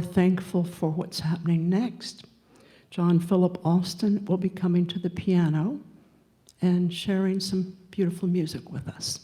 thankful for what's happening next. John Philip Alston will be coming to the piano and sharing some beautiful music with us.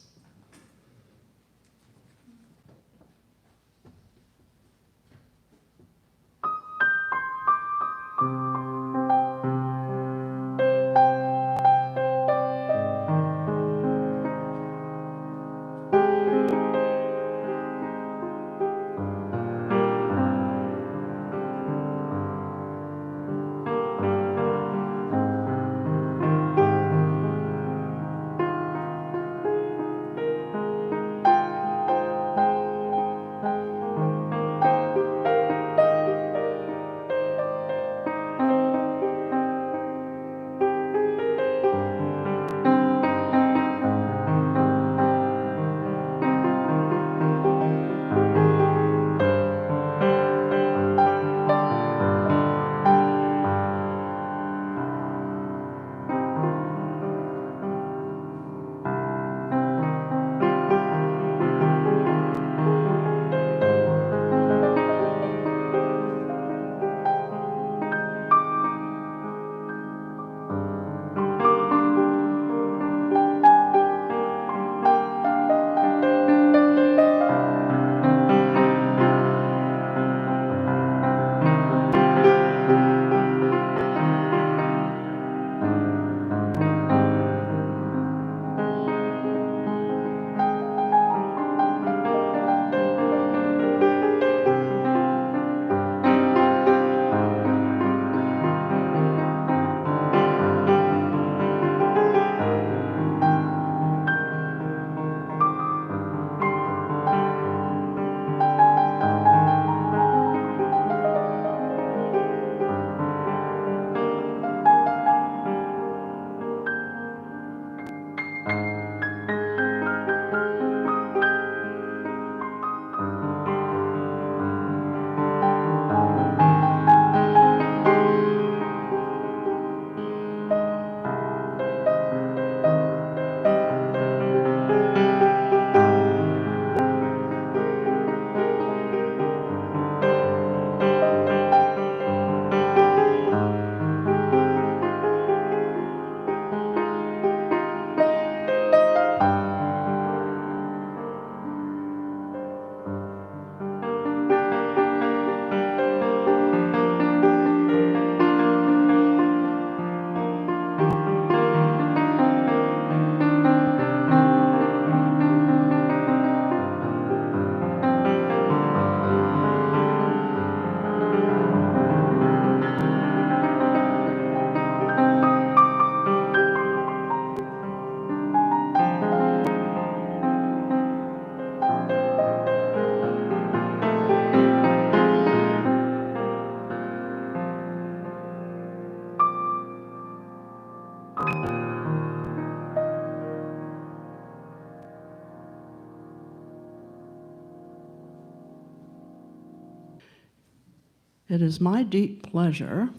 It is my deep pleasure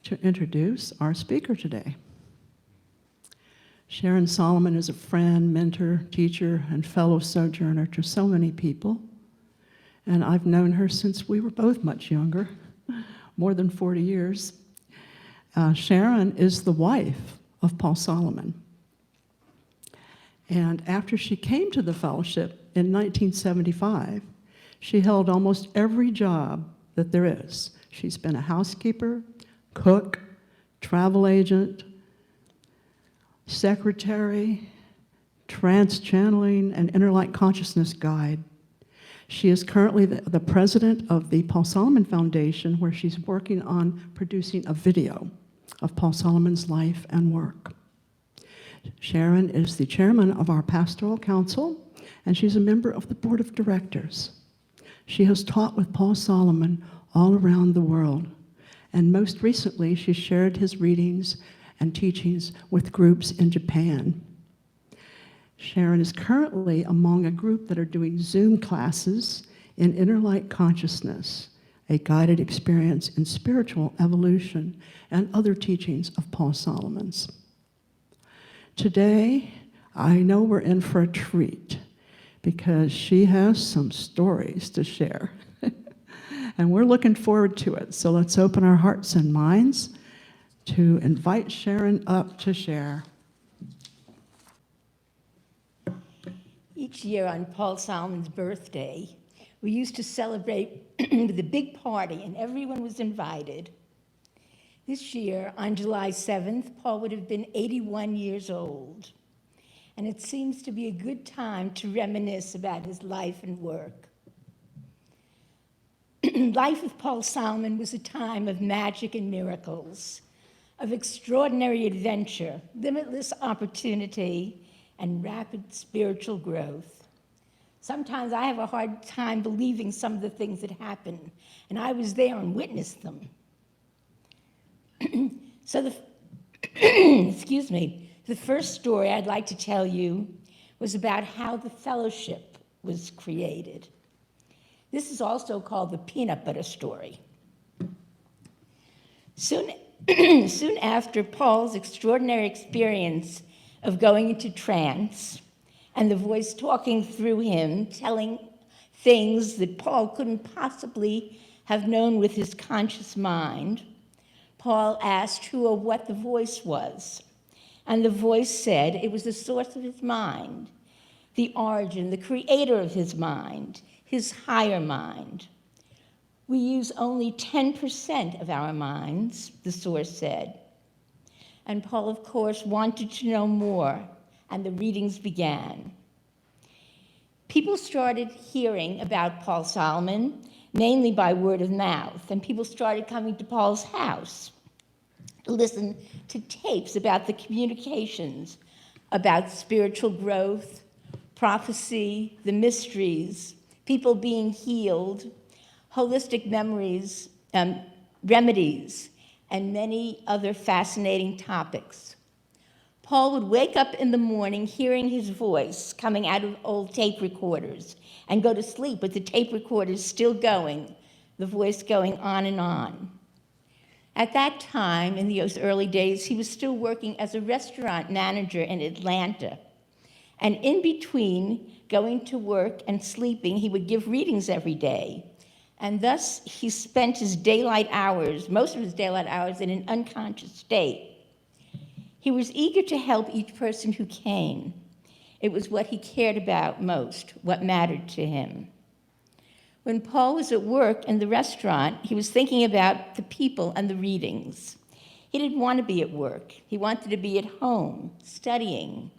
to introduce our speaker today. Sharon Solomon is a friend, mentor, teacher, and fellow sojourner to so many people. And I've known her since we were both much younger, more than 40 years. Sharon is the wife of Paul Solomon. And after she came to the fellowship in 1975, she held almost every job that there is. She's been a housekeeper, cook, travel agent, secretary, trance channeling, and inner light consciousness guide. She is currently the president of the Paul Solomon Foundation, where she's working on producing a video of Paul Solomon's life and work. Sharon is the chairman of our Pastoral Council, and she's a member of the board of directors. She has taught with Paul Solomon all around the world, and most recently she shared his readings and teachings with groups in Japan. Sharon is currently among a group that are doing Zoom classes in inner light consciousness, a guided experience in spiritual evolution, and other teachings of Paul Solomon's. Today, I know we're in for a treat because she has some stories to share. And we're looking forward to it. So let's open our hearts and minds to invite Sharon up to share. Each year on Paul Solomon's birthday, we used to celebrate with a big party, and everyone was invited. This year, on July 7th, Paul would have been 81 years old. And it seems to be a good time to reminisce about his life and work. Life of Paul Solomon was a time of magic and miracles, of extraordinary adventure, limitless opportunity, and rapid spiritual growth. Sometimes I have a hard time believing some of the things that happen, and I was there and witnessed them. So excuse me, the first story I'd like to tell you was about how the fellowship was created. This is also called the peanut butter story. Soon after Paul's extraordinary experience of going into trance and the voice talking through him, telling things that Paul couldn't possibly have known with his conscious mind, Paul asked who or what the voice was. And the voice said it was the source of his mind, the origin, the creator of his mind, his higher mind. We use only 10% of our minds, the source said. And Paul, of course, wanted to know more, and the readings began. People started hearing about Paul Solomon, mainly by word of mouth, and people started coming to Paul's house to listen to tapes about the communications, about spiritual growth, prophecy, the mysteries, people being healed, holistic memories, remedies, and many other fascinating topics. Paul would wake up in the morning hearing his voice coming out of old tape recorders and go to sleep with the tape recorders still going, the voice going on and on. At that time, in those early days, he was still working as a restaurant manager in Atlanta. And in between going to work and sleeping, he would give readings every day. And thus, he spent his daylight hours, most of his daylight hours, in an unconscious state. He was eager to help each person who came. It was what he cared about most, what mattered to him. When Paul was at work in the restaurant, he was thinking about the people and the readings. He didn't want to be at work. He wanted to be at home, studying,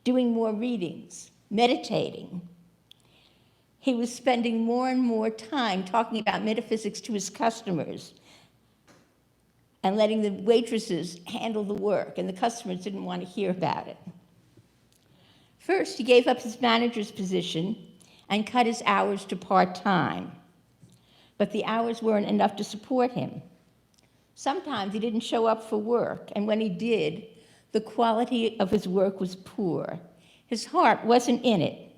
doing more readings, meditating. He was spending more and more time talking about metaphysics to his customers and letting the waitresses handle the work, and the customers didn't want to hear about it. First, he gave up his manager's position and cut his hours to part-time, but the hours weren't enough to support him. Sometimes he didn't show up for work, and when he did, the quality of his work was poor. His heart wasn't in it.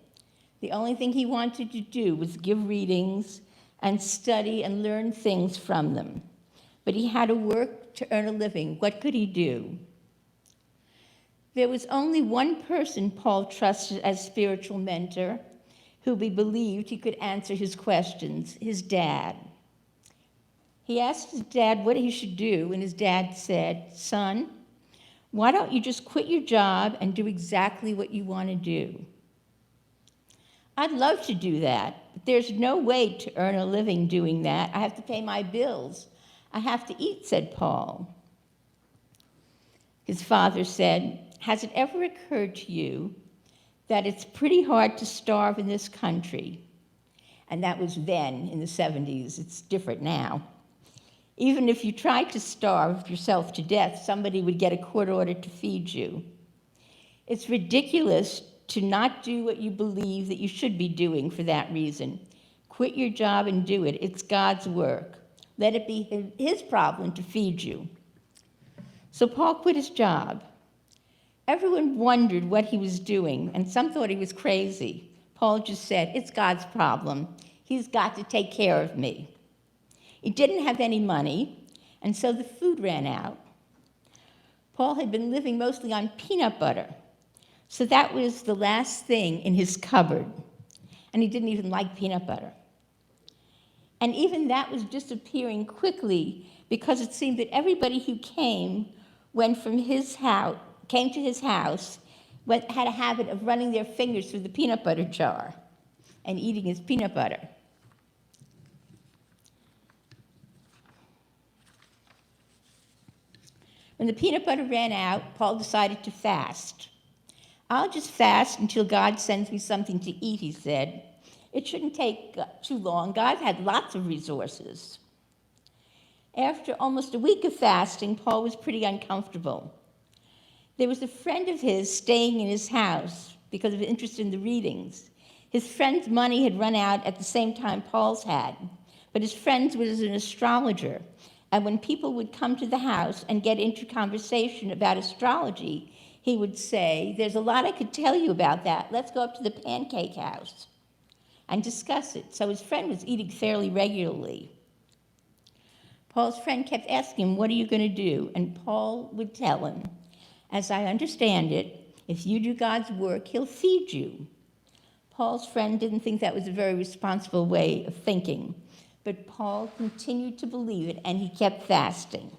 The only thing he wanted to do was give readings and study and learn things from them. But he had to work to earn a living. What could he do? There was only one person Paul trusted as spiritual mentor who he believed he could answer his questions, his dad. He asked his dad what he should do, and his dad said, "Son, why don't you just quit your job and do exactly what you want to do?" I'd love to do that, but there's no way to earn a living doing that. I have to pay my bills. I have to eat, said Paul. His father said, "Has it ever occurred to you that it's pretty hard to starve in this country?" And that was then, in the 70s. It's different now. Even if you tried to starve yourself to death, somebody would get a court order to feed you. It's ridiculous to not do what you believe that you should be doing for that reason. Quit your job and do it. It's God's work. Let it be his problem to feed you. So Paul quit his job. Everyone wondered what he was doing, and some thought he was crazy. Paul just said, "It's God's problem. He's got to take care of me." He didn't have any money, and so the food ran out. Paul had been living mostly on peanut butter, so that was the last thing in his cupboard, and he didn't even like peanut butter. And even that was disappearing quickly because it seemed that everybody who came went from his house, came to his house, had a habit of running their fingers through the peanut butter jar and eating his peanut butter. When the peanut butter ran out, Paul decided to fast. I'll just fast until God sends me something to eat, he said. It shouldn't take too long. God had lots of resources. After almost a week of fasting, Paul was pretty uncomfortable. There was a friend of his staying in his house because of interest in the readings. His friend's money had run out at the same time Paul's had, but his friend was an astrologer, and when people would come to the house and get into conversation about astrology, he would say, "There's a lot I could tell you about that. Let's go up to the pancake house and discuss it." So his friend was eating fairly regularly. Paul's friend kept asking him, "What are you going to do?" And Paul would tell him, "As I understand it, if you do God's work, he'll feed you." Paul's friend didn't think that was a very responsible way of thinking, but Paul continued to believe it, and he kept fasting.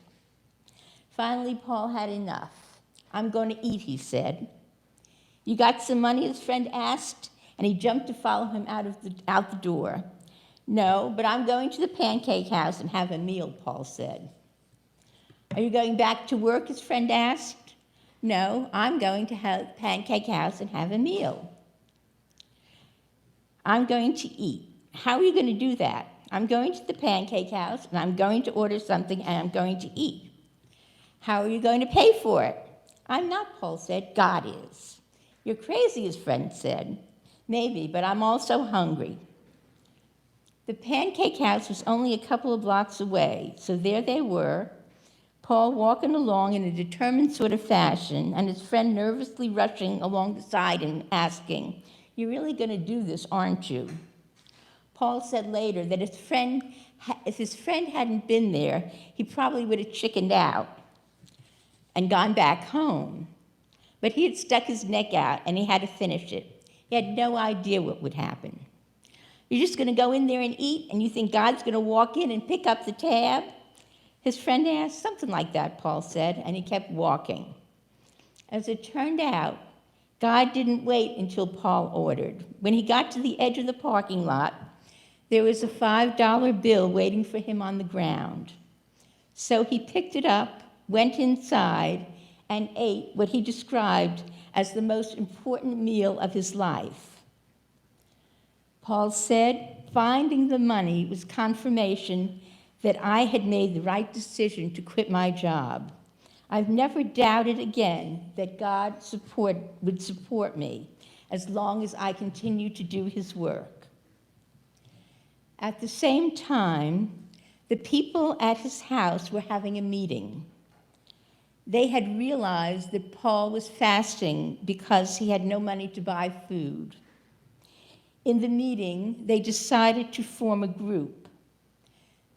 Finally, Paul had enough. "I'm going to eat," he said. "You got some money?" his friend asked, and he jumped to follow him out the door. "No, but I'm going to the pancake house and have a meal," Paul said. "Are you going back to work?" his friend asked. "No, I'm going to the pancake house and have a meal." "I'm going to eat." "How are you going to do that?" "I'm going to the pancake house, and I'm going to order something, and I'm going to eat." "How are you going to pay for it?" "I'm not," Paul said. "God is." "You're crazy," his friend said. "Maybe, but I'm also hungry." The pancake house was only a couple of blocks away, so there they were, Paul walking along in a determined sort of fashion, and his friend nervously rushing along beside him, asking, "You're really going to do this, aren't you?" Paul said later that if his friend hadn't been there, he probably would have chickened out and gone back home. But he had stuck his neck out, and he had to finish it. He had no idea what would happen. "You're just going to go in there and eat, and you think God's going to walk in and pick up the tab?" his friend asked. "Something like that," Paul said, and he kept walking. As it turned out, God didn't wait until Paul ordered. When he got to the edge of the parking lot, there was a $5 bill waiting for him on the ground. So he picked it up, went inside, and ate what he described as the most important meal of his life. Paul said, "Finding the money was confirmation that I had made the right decision to quit my job. I've never doubted again that God would support me as long as I continue to do his work." At the same time, the people at his house were having a meeting. They had realized that Paul was fasting because he had no money to buy food. In the meeting, they decided to form a group.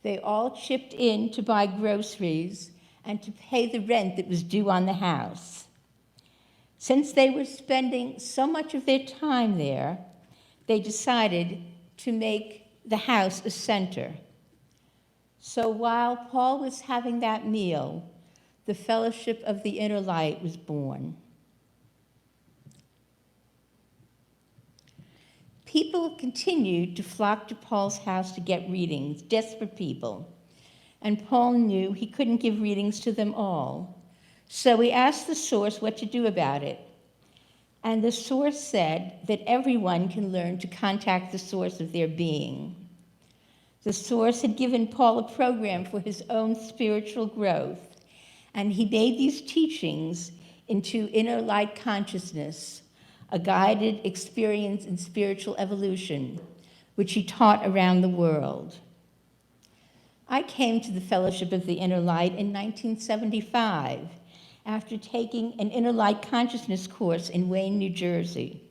They all chipped in to buy groceries and to pay the rent that was due on the house. Since they were spending so much of their time there, they decided to make the house a center. So while Paul was having that meal, the Fellowship of the Inner Light was born. People continued to flock to Paul's house to get readings, desperate people. And Paul knew he couldn't give readings to them all. So he asked the source what to do about it. And the source said that everyone can learn to contact the source of their being. The source had given Paul a program for his own spiritual growth, and he made these teachings into Inner Light Consciousness, a guided experience in spiritual evolution, which he taught around the world. I came to the Fellowship of the Inner Light in 1975 after taking an Inner Light Consciousness course in Wayne, New Jersey.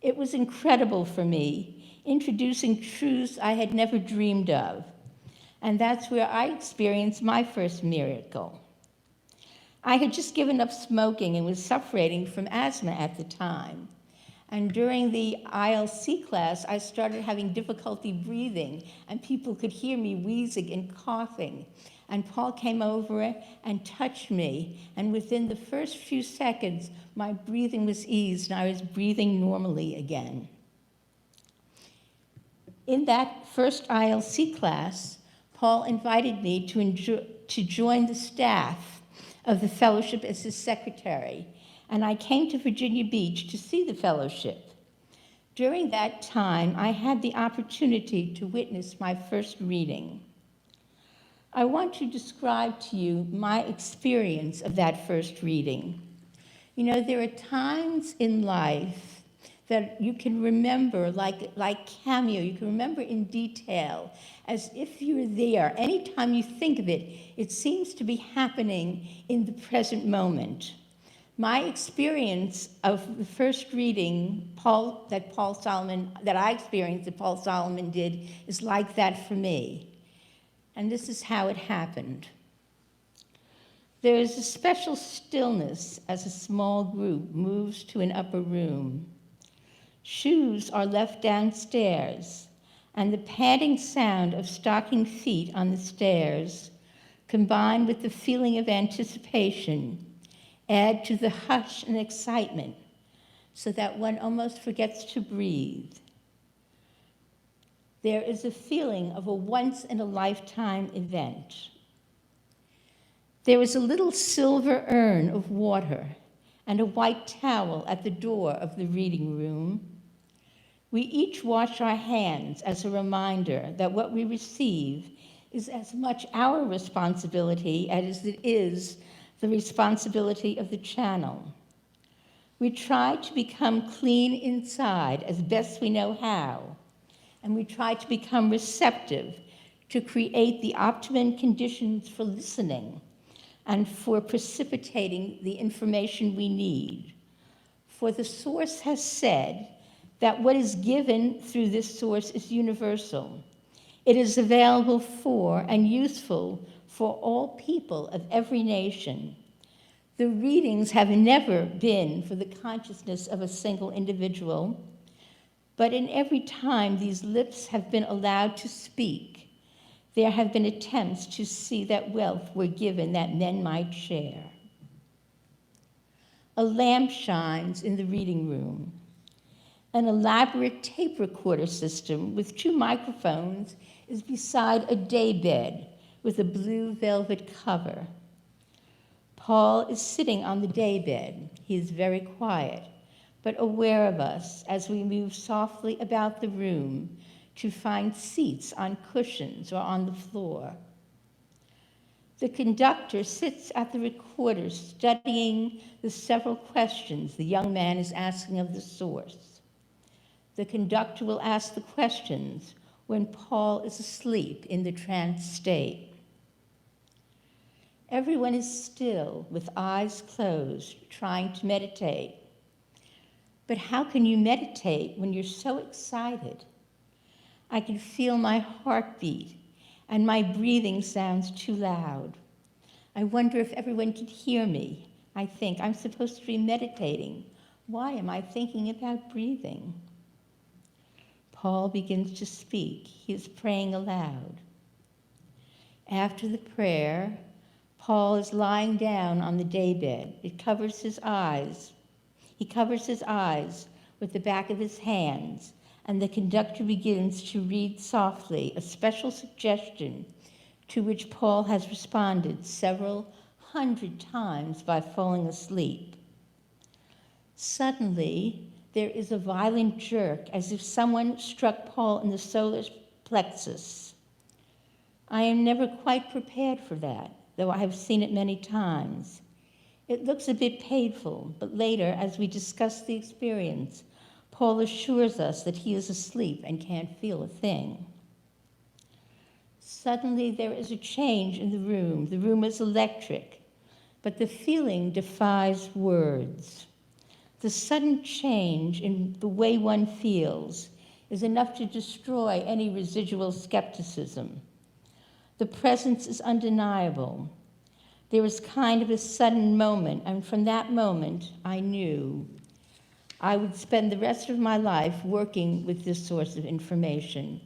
It was incredible for me, introducing truths I had never dreamed of, and that's where I experienced my first miracle. I had just given up smoking and was suffering from asthma at the time, And during the ILC class, I started having difficulty breathing, and people could hear me wheezing and coughing. And Paul came over and touched me, and within the first few seconds, my breathing was eased, and I was breathing normally again. In that first ILC class, Paul invited me to join the staff of the fellowship as his secretary, and I came to Virginia Beach to see the fellowship. During that time, I had the opportunity to witness my first reading. I want to describe to you my experience of that first reading. You know, there are times in life that you can remember, like cameo, you can remember in detail, as if you're there. Anytime you think of it, it seems to be happening in the present moment. My experience of the first reading that I experienced that Paul Solomon did is like that for me. And this is how it happened. There is a special stillness as a small group moves to an upper room. Shoes are left downstairs, and the padding sound of stocking feet on the stairs, combined with the feeling of anticipation, add to the hush and excitement so that one almost forgets to breathe. There is a feeling of a once-in-a-lifetime event. There was a little silver urn of water and a white towel at the door of the reading room. We each wash our hands as a reminder that what we receive is as much our responsibility as it is the responsibility of the channel. We try to become clean inside as best we know how, and we try to become receptive to create the optimum conditions for listening and for precipitating the information we need. For the source has said that what is given through this source is universal. It is available for and useful for all people of every nation. The readings have never been for the consciousness of a single individual, but in every time these lips have been allowed to speak, there have been attempts to see that wealth were given that men might share. A lamp shines in the reading room. An elaborate tape recorder system with 2 microphones is beside a daybed with a blue velvet cover. Paul is sitting on the daybed. He is very quiet, but aware of us as we move softly about the room to find seats on cushions or on the floor. The conductor sits at the recorder studying the several questions the young man is asking of the source. The conductor will ask the questions when Paul is asleep in the trance state. Everyone is still with eyes closed, trying to meditate. But how can you meditate when you're so excited? I can feel my heartbeat, and my breathing sounds too loud. I wonder if everyone can hear me. I think I'm supposed to be meditating. Why am I thinking about breathing? Paul begins to speak. He is praying aloud. After the prayer, Paul is lying down on the daybed. He covers his eyes with the back of his hands, and the conductor begins to read softly a special suggestion to which Paul has responded several hundred times by falling asleep. Suddenly, there is a violent jerk as if someone struck Paul in the solar plexus. I am never quite prepared for that, though I have seen it many times. It looks a bit painful, but later, as we discuss the experience, Paul assures us that he is asleep and can't feel a thing. Suddenly, there is a change in the room. The room is electric, but the feeling defies words. The sudden change in the way one feels is enough to destroy any residual skepticism. The presence is undeniable. There was kind of a sudden moment, and from that moment, I knew I would spend the rest of my life working with this source of information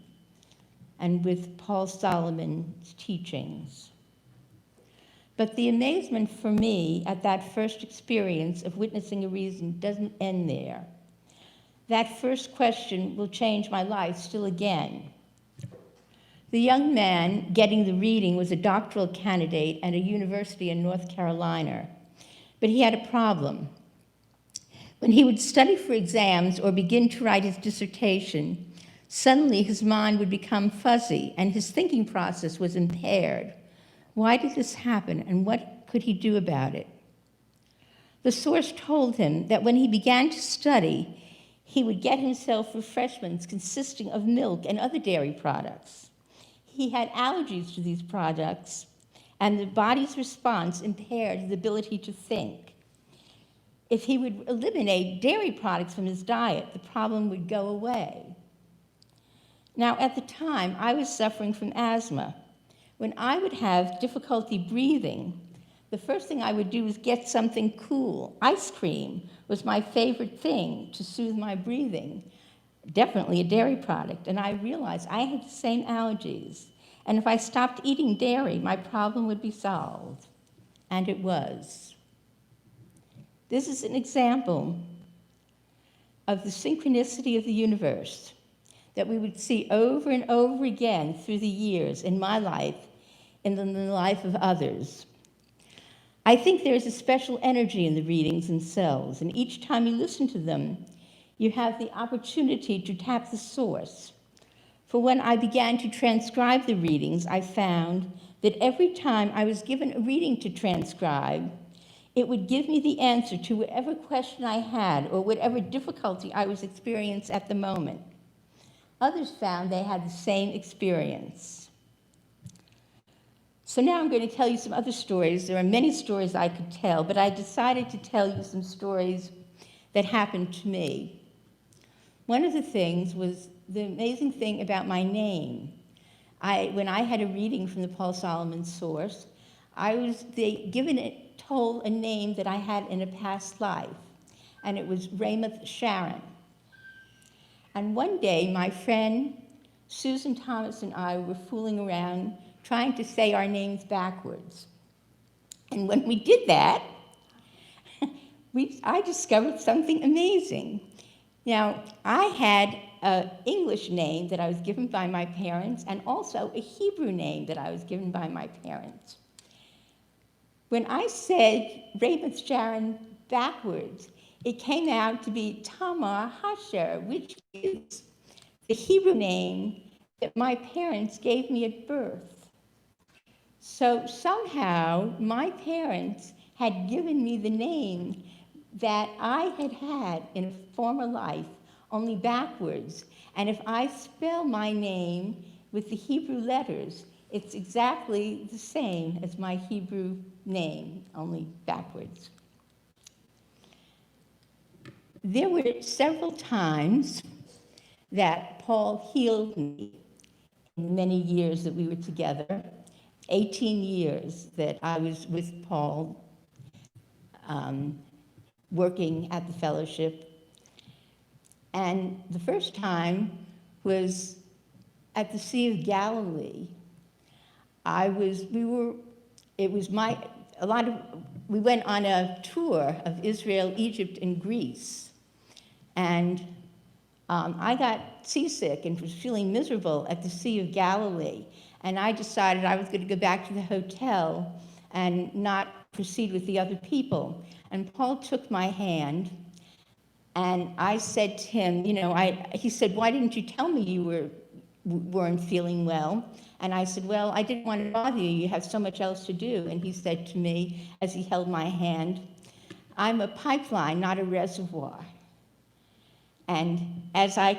and with Paul Solomon's teachings. But the amazement for me at that first experience of witnessing a reason doesn't end there. That first question will change my life still again. The young man getting the reading was a doctoral candidate at a university in North Carolina, but he had a problem. When he would study for exams or begin to write his dissertation, suddenly his mind would become fuzzy and his thinking process was impaired. Why did this happen, and what could he do about it? The source told him that when he began to study, he would get himself refreshments consisting of milk and other dairy products. He had allergies to these products, and the body's response impaired his ability to think. If he would eliminate dairy products from his diet, the problem would go away. Now, at the time, I was suffering from asthma. When I would have difficulty breathing, the first thing I would do was get something cool. Ice cream was my favorite thing to soothe my breathing, definitely a dairy product. And I realized I had the same allergies. And if I stopped eating dairy, my problem would be solved. And it was. This is an example of the synchronicity of the universe that we would see over and over again through the years in my life and in the life of others. I think there's a special energy in the readings themselves, and each time you listen to them, you have the opportunity to tap the source. For when I began to transcribe the readings, I found that every time I was given a reading to transcribe, it would give me the answer to whatever question I had or whatever difficulty I was experiencing at the moment. Others found they had the same experience. So now I'm going to tell you some other stories. There are many stories I could tell, but I decided to tell you some stories that happened to me. One of the things was the amazing thing about my name. When I had a reading from the Paul Solomon source, I was told a name that I had in a past life, and it was Sharon. And one day, my friend Susan Thomas and I were fooling around trying to say our names backwards. And when we did that, I discovered something amazing. Now, I had an English name that I was given by my parents and also a Hebrew name that I was given by my parents. When I said Raymond Sharon backwards, it came out to be Tamar Hasher, which is the Hebrew name that my parents gave me at birth. So somehow my parents had given me the name that I had had in a former life, only backwards. And if I spell my name with the Hebrew letters, it's exactly the same as my Hebrew name, only backwards. There were several times that Paul healed me in the many years that we were together, 18 years that I was with Paul, working at the fellowship. And the first time was at the Sea of Galilee. We went on a tour of Israel, Egypt, and Greece. And I got seasick and was feeling miserable at the Sea of Galilee. And I decided I was going to go back to the hotel and not proceed with the other people. And Paul took my hand, and I said to him, he said, "Why didn't you tell me you weren't feeling well?" And I said, "Well, I didn't want to bother you. You have so much else to do." And he said to me, as he held my hand, "I'm a pipeline, not a reservoir." And as I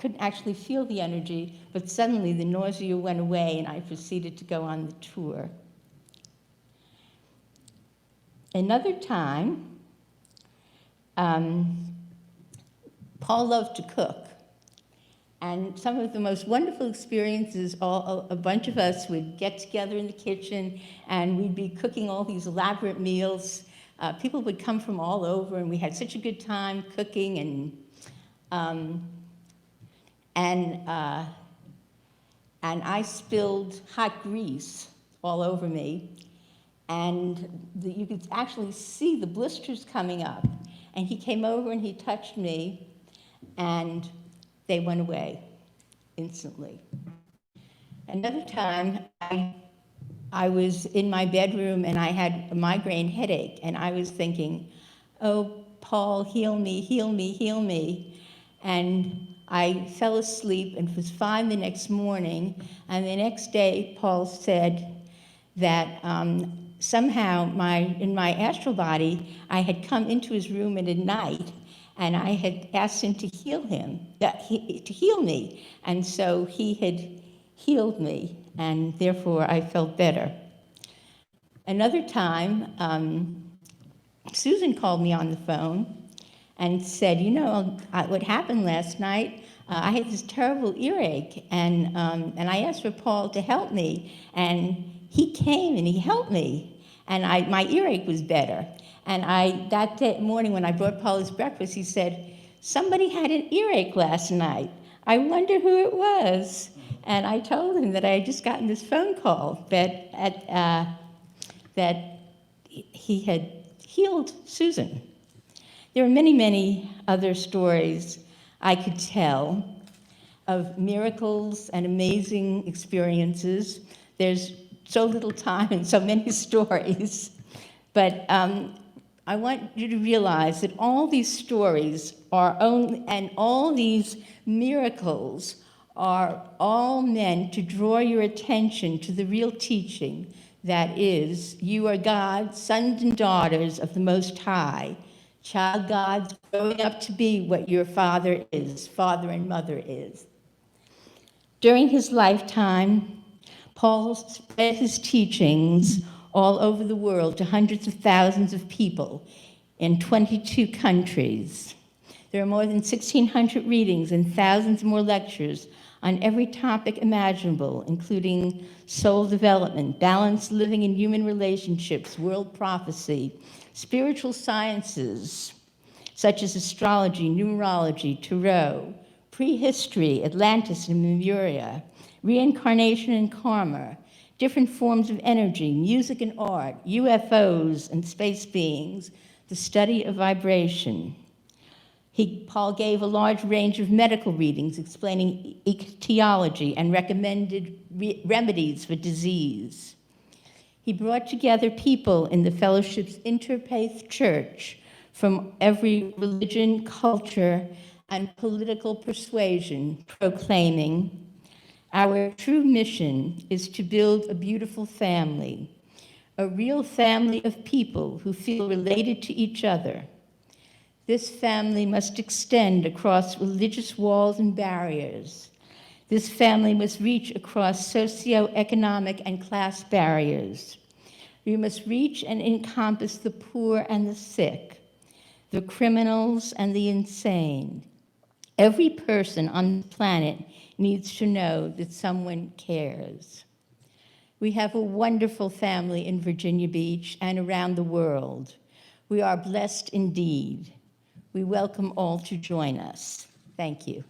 couldn't actually feel the energy, but suddenly the nausea went away, and I proceeded to go on the tour. Another time, Paul loved to cook. And some of the most wonderful experiences, a bunch of us would get together in the kitchen and we'd be cooking all these elaborate meals People would come from all over, and we had such a good time cooking, and I spilled hot grease all over me, and you could actually see the blisters coming up. And he came over and he touched me, and they went away instantly. Another time, I was in my bedroom and I had a migraine headache, and I was thinking, oh, Paul, heal me, heal me, heal me. And I fell asleep and was fine the next morning. And the next day, Paul said that somehow in my astral body, I had come into his room at night, and I had asked him to heal me. And so he had healed me, and therefore I felt better. Another time, Susan called me on the phone and said, you know, what happened last night, I had this terrible earache, and I asked for Paul to help me, and he came and he helped me, and my earache was better. And that morning when I brought Paul his breakfast, he said, somebody had an earache last night. I wonder who it was. And I told him that I had just gotten this phone call that he had healed Susan. There are many, many other stories I could tell of miracles and amazing experiences. There's so little time and so many stories, but I want you to realize that all these stories and all these miracles are all meant to draw your attention to the real teaching that is, you are God's sons and daughters of the Most High, child gods growing up to be what your father and mother is. During his lifetime, Paul spread his teachings all over the world to hundreds of thousands of people in 22 countries. There are more than 1,600 readings and thousands more lectures on every topic imaginable, including soul development, balanced living in human relationships, world prophecy, spiritual sciences, such as astrology, numerology, tarot, prehistory, Atlantis and Lemuria, reincarnation and karma, different forms of energy, music and art, UFOs and space beings, the study of vibration. Paul gave a large range of medical readings explaining etiology and recommended remedies for disease. He brought together people in the fellowship's interfaith church from every religion, culture, and political persuasion, proclaiming, our true mission is to build a beautiful family, a real family of people who feel related to each other. This family must extend across religious walls and barriers. This family must reach across socioeconomic and class barriers. We must reach and encompass the poor and the sick, the criminals and the insane. Every person on the planet needs to know that someone cares. We have a wonderful family in Virginia Beach and around the world. We are blessed indeed. We welcome all to join us. Thank you.